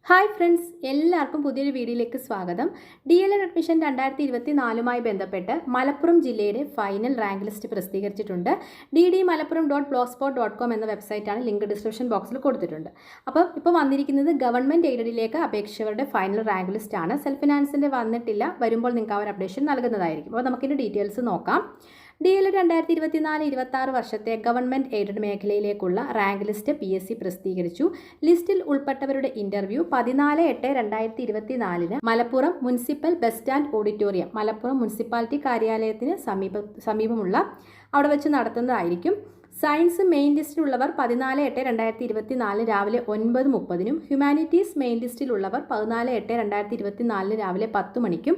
Hi friends, എല്ലാവർക്കും പുതിയൊരു വീഡിയോയിലേക്ക് സ്വാഗതം. DLED അഡ്മിഷൻ 2024 ബന്ധപ്പെട്ട് മലപ്പുറം ജില്ലയുടെ ഫൈനൽ റാങ്ക് ലിസ്റ്റ് പ്രസിദ്ധീകരിച്ചിട്ടുണ്ട്. ddmalappuram.blogspot.com എന്ന വെബ്സൈറ്റാണ്. ലിങ്ക് ഡിസ്ക്രിപ്ഷൻ ബോക്സിൽ കൊടുത്തിട്ടുണ്ട്. അപ്പോൾ ഇപ്പോൾ വന്നിരിക്കുന്നത് ഗവൺമെൻറ് എയ്ഡഡിലേക്ക് അപേക്ഷകരുടെ ഫൈനൽ റാങ്ക് ലിസ്റ്റാണ്. സെൽഫ് ഫിനാൻസിൻ്റെ വന്നിട്ടില്ല, വരുമ്പോൾ നിങ്ങൾക്ക് ആ ഒരു അപ്ഡേഷൻ നൽകുന്നതായിരിക്കും. അപ്പോൾ നമുക്കിൻ്റെ ഡീറ്റെയിൽസ് നോക്കാം. DLED 2024-26 വർഷത്തെ ഗവൺമെൻറ് എയ്ഡഡ് മേഖലയിലേക്കുള്ള റാങ്ക് ലിസ്റ്റ് PSC പ്രസിദ്ധീകരിച്ചു. ലിസ്റ്റിൽ ഉൾപ്പെട്ടവരുടെ interview 14/8/2024 Malappuram municipal bus stand auditorium, Malappuram municipality കാര്യാലയത്തിന് സമീപമുള്ള അവിടെ വെച്ച് നടത്തുന്നതായിരിക്കും. സയൻസ് മെയിൻ ലിസ്റ്റിലുള്ളവർ 14/8/2024 രാവിലെ 9:30 ഹ്യൂമാനിറ്റീസ് മെയിൻ ലിസ്റ്റിലുള്ളവർ 14/8/2024 രാവിലെ 10 മണിക്കും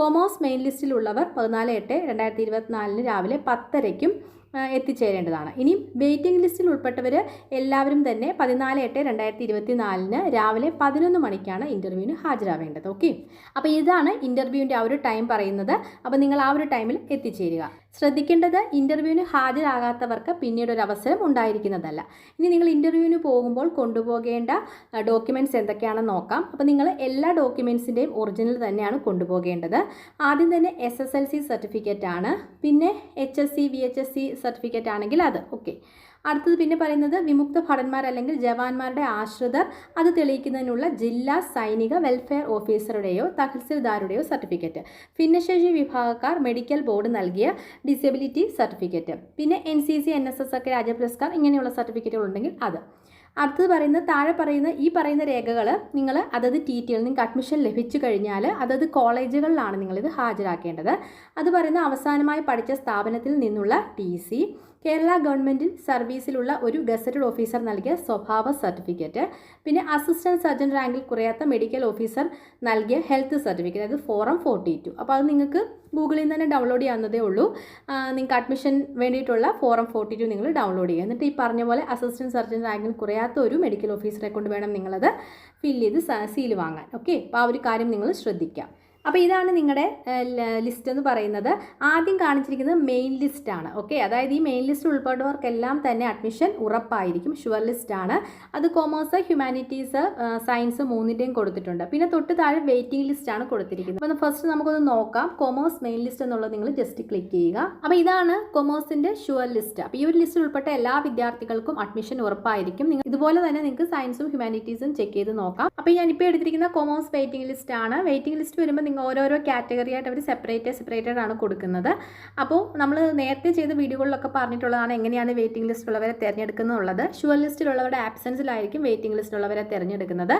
കൊമേഴ്സ് മെയിൻ ലിസ്റ്റിലുള്ളവർ 14/8/2024 രാവിലെ 10:30 എത്തിച്ചേരേണ്ടതാണ്. ഇനി വെയിറ്റിംഗ് ലിസ്റ്റിൽ ഉൾപ്പെട്ടവർ എല്ലാവരും തന്നെ 14/8/2024 രാവിലെ 11 മണിക്കാണ് ഇൻ്റർവ്യൂവിന് ഹാജരാവേണ്ടത്. ഓക്കെ, അപ്പോൾ ഇതാണ് ഇൻ്റർവ്യൂവിൻ്റെ ആ ഒരു ടൈം പറയുന്നത്. അപ്പോൾ നിങ്ങൾ ആ ഒരു ടൈമിൽ എത്തിച്ചേരുക. ശ്രദ്ധിക്കേണ്ടത്, ഇൻ്റർവ്യൂവിന് ഹാജരാകാത്തവർക്ക് പിന്നീട് ഒരു അവസരം ഉണ്ടായിരിക്കുന്നതല്ല. ഇനി നിങ്ങൾ ഇൻ്റർവ്യൂവിന് പോകുമ്പോൾ കൊണ്ടുപോകേണ്ട ഡോക്യുമെൻറ്റ്സ് എന്തൊക്കെയാണെന്ന് നോക്കാം. അപ്പോൾ നിങ്ങൾ എല്ലാ ഡോക്യുമെൻറ്റ്സിൻ്റെയും ഒറിജിനൽ തന്നെയാണ് കൊണ്ടുപോകേണ്ടത്. ആദ്യം തന്നെ SSLC സർട്ടിഫിക്കറ്റ് ആണ്, പിന്നെ HSC VHSC സർട്ടിഫിക്കറ്റ് ആണെങ്കിൽ അത്. ഓക്കെ, അടുത്തത് പിന്നെ പറയുന്നത് വിമുക്ത ഭടന്മാർ അല്ലെങ്കിൽ ജവാന്മാരുടെ ആശ്രിതർ അത് തെളിയിക്കുന്നതിനുള്ള ജില്ലാ സൈനിക വെൽഫെയർ ഓഫീസറുടെയോ തഹസിൽദാരുടെയോ സർട്ടിഫിക്കറ്റ്, ഭിന്നശേഷി വിഭാഗക്കാർ മെഡിക്കൽ ബോർഡ് നൽകിയ ഡിസബിലിറ്റി സർട്ടിഫിക്കറ്റ്, പിന്നെ NCC NSS ഒക്കെ രാജ്യ പുരസ്കാർ ഇങ്ങനെയുള്ള സർട്ടിഫിക്കറ്റുകൾ ഉണ്ടെങ്കിൽ അത്. അടുത്തത് പറയുന്നത് താഴെ പറയുന്ന ഈ പറയുന്ന രേഖകൾ നിങ്ങൾ അതത് TTL നിങ്ങൾക്ക് അഡ്മിഷൻ ലഭിച്ചു കഴിഞ്ഞാൽ അതത് കോളേജുകളിലാണ് നിങ്ങളിത് ഹാജരാക്കേണ്ടത്. അത് പറയുന്ന അവസാനമായി പഠിച്ച സ്ഥാപനത്തിൽ നിന്നുള്ള TC, കേരള ഗവൺമെൻറ്റിൽ സർവീസിലുള്ള ഒരു ഗസറ്റഡ് ഓഫീസർ നൽകിയ സ്വഭാവ സർട്ടിഫിക്കറ്റ്, പിന്നെ അസിസ്റ്റൻറ്റ് സർജൻ റാങ്കിൽ കുറയാത്ത മെഡിക്കൽ ഓഫീസർ നൽകിയ ഹെൽത്ത് സർട്ടിഫിക്കറ്റ്, അതായത് ഫോറം 42. അപ്പോൾ അത് നിങ്ങൾക്ക് ഗൂഗിളിൽ നിന്ന് തന്നെ ഡൗൺലോഡ് ചെയ്യാവുന്നതേ ഉള്ളൂ. നിങ്ങൾക്ക് അഡ്മിഷൻ വേണ്ടിയിട്ടുള്ള ഫോറം 42 നിങ്ങൾ ഡൗൺലോഡ് ചെയ്യുക. എന്നിട്ട് ഈ പറഞ്ഞ പോലെ അസിസ്റ്റൻറ്റ് സർജൻ റാങ്കിൽ കുറയാത്ത ഒരു മെഡിക്കൽ ഓഫീസറെ കൊണ്ട് വേണം നിങ്ങളത് ഫില്ല് ചെയ്ത് സീൽ വാങ്ങാൻ. ഓക്കെ, അപ്പോൾ ആ ഒരു കാര്യം നിങ്ങൾ ശ്രദ്ധിക്കുക. അപ്പോൾ ഇതാണ് നിങ്ങളുടെ ലിസ്റ്റ് എന്ന് പറയുന്നത്. ആദ്യം കാണിച്ചിരിക്കുന്നത് മെയിൻ ലിസ്റ്റാണ്. ഓക്കെ, അതായത് ഈ മെയിൻ ലിസ്റ്റ് ഉൾപ്പെട്ടവർക്കെല്ലാം തന്നെ അഡ്മിഷൻ ഉറപ്പായിരിക്കും, ഷുവർ ലിസ്റ്റാണ്. അത് കൊമേഴ്സ്, ഹ്യൂമാനിറ്റീസ്, സയൻസ് മൂന്നിൻ്റെയും കൊടുത്തിട്ടുണ്ട്. പിന്നെ തൊട്ട് താഴെ വെയിറ്റിംഗ് ലിസ്റ്റാണ് കൊടുത്തിരിക്കുന്നത്. അപ്പോൾ ഫസ്റ്റ് നമുക്കൊന്ന് നോക്കാം. കൊമേഴ്സ് മെയിൻ ലിസ്റ്റ് എന്നുള്ളത് നിങ്ങൾ ജസ്റ്റ് ക്ലിക്ക് ചെയ്യുക. അപ്പോൾ ഇതാണ് കൊമേഴ്സിൻ്റെ ഷുവർ ലിസ്റ്റ്. അപ്പോൾ ഈ ഒരു ലിസ്റ്റിൽ ഉൾപ്പെട്ട എല്ലാ വിദ്യാർത്ഥികൾക്കും അഡ്മിഷൻ ഉറപ്പായിരിക്കും. നിങ്ങൾ ഇതുപോലെ തന്നെ നിങ്ങൾക്ക് സയൻസും ഹ്യൂമാനിറ്റീസും ചെക്ക് ചെയ്ത് നോക്കാം. അപ്പോൾ ഞാനിപ്പോൾ എടുത്തിരിക്കുന്ന കൊമേഴ്സ് വെയിറ്റിംഗ് ലിസ്റ്റാണ്. വെയിറ്റിംഗ് ലിസ്റ്റ് വരുമ്പോൾ ഓരോരോ കാറ്റഗറി ആയിട്ട് അവർ സെപ്പറേറ്റഡ് ആണ് കൊടുക്കുന്നത്. അപ്പോൾ നമ്മൾ നേരത്തെ ചെയ്ത വീഡിയോകളിലൊക്കെ പറഞ്ഞിട്ടുള്ളതാണ് എങ്ങനെയാണ് വെയിറ്റിംഗ് ലിസ്റ്റിലുള്ളവരെ തിരഞ്ഞെടുക്കുന്നുള്ളത്. ഷുവർ ലിസ്റ്റിലുള്ളവരുടെ ആബ്സെൻസിലായിരിക്കും വെയിറ്റിംഗ് ലിസ്റ്റിലുള്ളവരെ തിരഞ്ഞെടുക്കുന്നത്.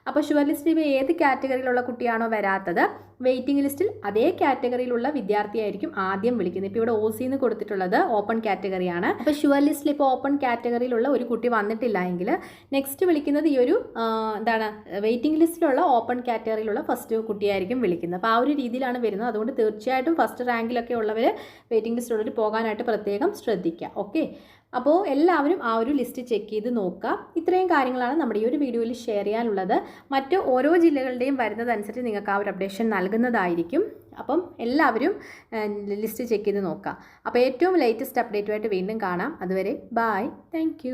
അപ്പോൾ ഷുവർ ലിസ്റ്റിൽ ഏത് കാറ്റഗറിയിലുള്ള കുട്ടിയാണോ വരാത്തത്, വെയിറ്റിംഗ് ലിസ്റ്റിൽ അതേ കാറ്റഗറിയിലുള്ള വിദ്യാർത്ഥിയായിരിക്കും ആദ്യം വിളിക്കുന്നത്. ഇപ്പോൾ ഇവിടെ OC എന്ന് കൊടുത്തിട്ടുള്ളത് ഓപ്പൺ കാറ്റഗറിയാണ്. അപ്പോൾ ഷുവർ ലിസ്റ്റിൽ ഇപ്പോൾ ഓപ്പൺ കാറ്റഗറിയിലുള്ള ഒരു കുട്ടി വന്നിട്ടില്ല എങ്കിൽ നെക്സ്റ്റ് വിളിക്കുന്നത് ഈ ഒരു വെയിറ്റിംഗ് ലിസ്റ്റിലുള്ള ഓപ്പൺ കാറ്റഗറിയിലുള്ള ഫസ്റ്റ് കുട്ടിയായിരിക്കും വിളിക്കുന്നത്. അപ്പോൾ ആ ഒരു രീതിയിലാണ് വരുന്നത്. അതുകൊണ്ട് തീർച്ചയായിട്ടും ഫസ്റ്റ് റാങ്കിലൊക്കെ ഉള്ളവർ വെയിറ്റിംഗ് ലിസ്റ്റിലുള്ളവർ പോകാനായിട്ട് പ്രത്യേകം ശ്രദ്ധിക്കുക. ഓക്കെ, അപ്പോൾ എല്ലാവരും ആ ഒരു ലിസ്റ്റ് ചെക്ക് ചെയ്ത് നോക്കുക. ഇത്രയും കാര്യങ്ങളാണ് നമ്മുടെ ഈ ഒരു വീഡിയോയിൽ ഷെയർ ചെയ്യാനുള്ളത്. മറ്റ് ഓരോ ജില്ലകളുടെയും വരുന്നതനുസരിച്ച് നിങ്ങൾക്ക് ആ ഒരു അപ്ഡേഷൻ നൽകുന്നതായിരിക്കും. അപ്പം എല്ലാവരും ലിസ്റ്റ് ചെക്ക് ചെയ്ത് നോക്കുക. അപ്പോൾ ഏറ്റവും ലേറ്റസ്റ്റ് അപ്ഡേറ്റുമായിട്ട് വീണ്ടും കാണാം. അതുവരെ ബൈ, താങ്ക്